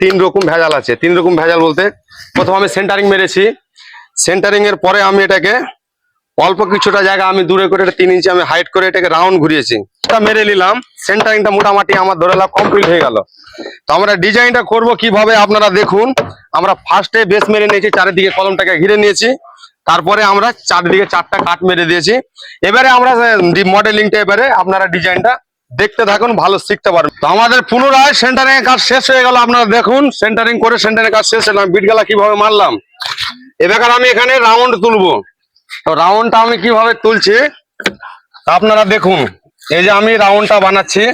তিন রকম ভেজাল আছে। তিন রকম ভেজাল বলতে প্রথম আমি সেন্টারিং মেরেছি, সেন্টারিং এর পরে আমি এটাকে অল্প কিছুটা জায়গা আমি দূরে করে 3 ইঞ্চি আমি হাইট করে এটাকে রাউন্ড ঘুরিয়েছি, এটা মেরে নিলাম। সেন্টারিংটা মোটামুটি আমার ধরে লাভ কমপ্লিট হয়ে গেল। তো আমরা ডিজাইনটা করব কিভাবে আপনারা দেখুন। আমরা ফার্স্টে বেস মেরে নিয়েছি, চারিদিকে কলমটাকে ঘিরে নিয়েছি, তারপরে আমরা চারদিকে 4টা কাট মেরে দিয়েছি। এবারে আমরা মডেলিংটা এবারে আপনারা ডিজাইনটা দেখতে থাকুন, ভালো শিখতে পারবেন। তো আমাদের পুনরায় সেন্টারিং এর কাজ শেষ হয়ে গেল। আপনারা দেখুন সেন্টারিং করে সেন্টারিং কাজ শেষ হলাম, বিটগালা কিভাবে মারলাম। এবার আমি এখানে রাউন্ড তুলবো। তো রাউন্ডটা আমি কিভাবে তুলছি আপনারা দেখুন। এই যে আমি রাউন্ডটা বানাচ্ছি।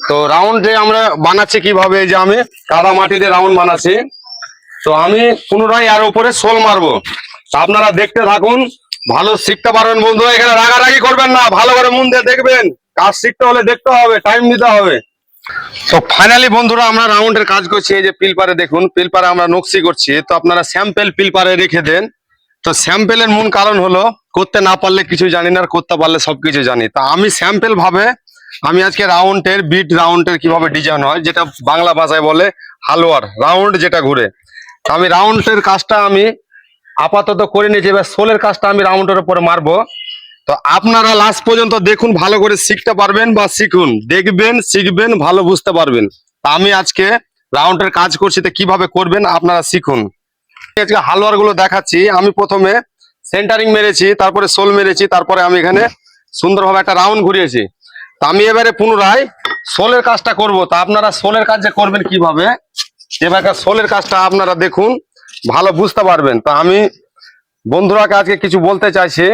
তো রাউন্ড যে আমরা বানাচ্ছি কিভাবে, এই যে আমি কাদা মাটিতে রাউন্ড বানাচ্ছি। তো আমি পুনরায় এর উপরে সোল মারবো। তা আপনারা দেখতে থাকুন, ভালো শিখতে পারবেন বন্ধু। এখানে রাগারাগি করবেন না, ভালো করে মন দিয়ে দেখবেন। কাজ শিখতে হলে দেখতে হবে, টাইম দিতে হবে। তো ফাইনালি বন্ধুরা আমরা রাউন্ডের কাজ করছি। এই যে পিলপারে দেখুন, পিলপারে আমরা নকশি করছি। তো আপনারা স্যাম্পেল পিলপারে রেখে দেন। তো স্যাম্পেলের মূল কারণ হলো করতে না পারলে কিছু জানি না, আর করতে পারলে সবকিছু জানি। তা আমি স্যাম্পেল ভাবে আমি আজকে রাউন্ডের বিট রাউন্ডের কিভাবে ডিজাইন হয়, যেটা বাংলা ভাষায় বলে হালুয়ার রাউন্ড যেটা ঘুরে। তা আমি রাউন্ডের কাজটা আমি আপাতত করে নিয়েছি। এবার সোলের কাজটা আমি রাউন্ডের উপরে মারবো। তো আপনারা লাস্ট পর্যন্ত দেখুন, ভালো করে শিখতে পারবেন বা শিখুন, দেখবেন শিখবেন, ভালো বুঝতে পারবেন। তা আমি আজকে রাউন্ডের কাজ করছি, তো কিভাবে করবেন আপনারা শিখুন। আজকে হালুয়ার গুলো দেখাচ্ছি। আমি প্রথমে সেন্টারিং মেরেছি, তারপরে সোল মেরেছি, তারপরে আমি এখানে সুন্দরভাবে একটা রাউন্ড ঘুরিয়েছি। তা আমি এবারে পুনরায় সোলের কাজটা করব। তা আপনারা সোলের কাজ যে করবেন কিভাবে, এবার সোলের কাজটা আপনারা দেখুন, ভালো বুঝতে পারবেন। তা আমি বন্ধুরাকে আজকে কিছু বলতে চাইছি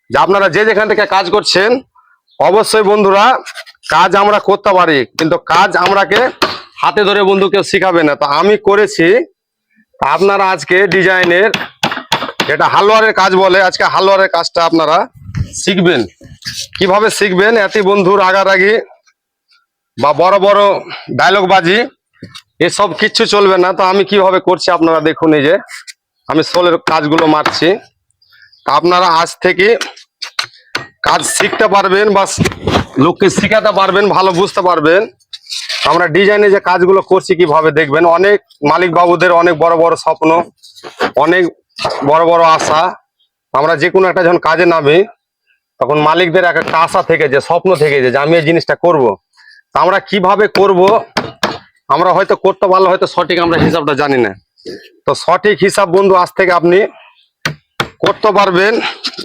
যে আপনারা যে যেখান থেকে কাজ করছেন, অবশ্যই বন্ধুরা কাজ আমরা করতে পারি, কিন্তু কাজ আমরাকে হাতে ধরে বন্ধু কেউ শিখাবে না। তো আমি করেছি, আপনারা আজকে ডিজাইনের যেটা হালুয়ারের কাজ বলে, আজকে হালুয়ারের কাজটা আপনারা শিখবেন। কিভাবে শিখবেন, এত বন্ধুর রাগারাগি বা বড় বড় ডায়লগ বাজি এসব কিচ্ছু চলবে না। তো আমি কিভাবে করছি আপনারা দেখুন। এই যে আমি সোলের কাজগুলো মারছি। আপনারা আজ থেকে কাজ শিখতে পারবেন বা লোককে শিখাতে পারবেন, ভালো বুঝতে পারবেন। আমরা ডিজাইনে যে কাজগুলো করছি কিভাবে দেখবেন। অনেক মালিক বাবুদের অনেক বড় বড় স্বপ্ন, অনেক বড় বড় আশা। আমরা যে কোনো একটা যখন কাজে নামি, তখন মালিকদের একটা আশা থেকে যে স্বপ্ন থেকে যে আমি এই জিনিসটা করব। আমরা কিভাবে করব, আমরা হয়তো করতে পারলে হয়তো সঠিক আমরা হিসাবটা জানি না। তো সঠিক হিসাব বন্ধু আজ থেকে আপনি করতে পারবেন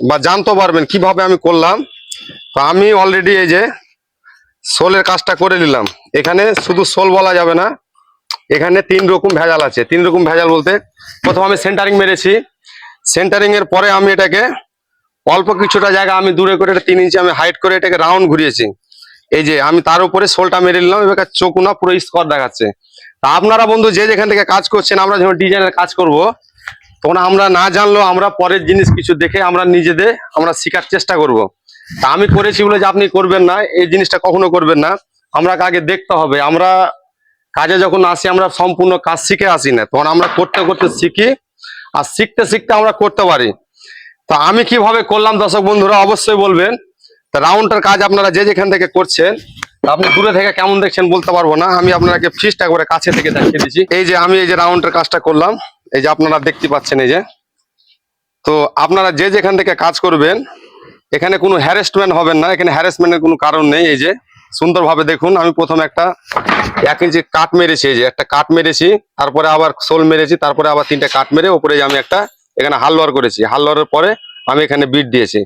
বা জানতে পারবেন কিভাবে আমি করলাম। তো আমি অলরেডি এই যে সোলের কাজটা করে নিলাম। এখানে শুধু সোল বলা যাবে না, এখানে 3 রকম ভেজাল আছে। 3 রকম ভেজাল বলতে প্রথম আমি সেন্টারিং মেরেছি, সেন্টারিং এর পরে আমি এটাকে অল্প কিছুটা জায়গা আমি দূরে করে 3 ইঞ্চি আমি হাইট করে এটাকে রাউন্ড ঘুরিয়েছি। এই যে আমি তার উপরে সোলটা মেরে নিলাম। এবার চোকুনা পুরো স্কোয়ার দেখাচ্ছে। তা আপনারা বন্ধু যে যেখান থেকে কাজ করছেন, আমরা যখন ডিজাইনের কাজ করব, তখন আমরা না জানলেও আমরা পরের জিনিস কিছু দেখে আমরা নিজেদের আমরা শেখার চেষ্টা করব। তা আমি করেছি বলে যে আপনি করবেন না, এই জিনিসটা কখনো করবেন না। আমরা আগে দেখতে হবে। আমরা কাজে যখন আসি, আমরা সম্পূর্ণ কাজ শিখে আসি না, তখন আমরা করতে করতে শিখি, আর শিখতে শিখতে আমরা করতে পারি। তো আমি কিভাবে করলাম দর্শক বন্ধুরা অবশ্যই বলবেন। তা রাউন্ডের কাজ আপনারা যে যেখান থেকে করছেন, আপনি দূরে থেকে কেমন দেখছেন বলতে পারবো না, আমি আপনাকে ফিসটা করে কাছে থেকে দেখিয়ে দিচ্ছি। এই যে আমি এই যে রাউন্ডের কাজটা করলাম, এই যে আপনারা দেখতে পাচ্ছেন। এই যে তো আপনারা যে যেখান থেকে কাজ করবেন, এখানে কোনো হ্যারাসমেন্ট হবেন না, এখানে হ্যারাসমেন্টের কোনো কারণ নেই। এই যে সুন্দরভাবে দেখুন, আমি প্রথমে একটা 1 ইঞ্চি কাট মেরেছি। এই যে একটা কাট মেরেছি, তারপরে আবার সোল মেরেছি, তারপরে আবার 3টে কাট মেরে উপরে আমি একটা এখানে হালুয়ার করেছি। হালুয়ারের পরে আমি এখানে বিট দিয়েছি।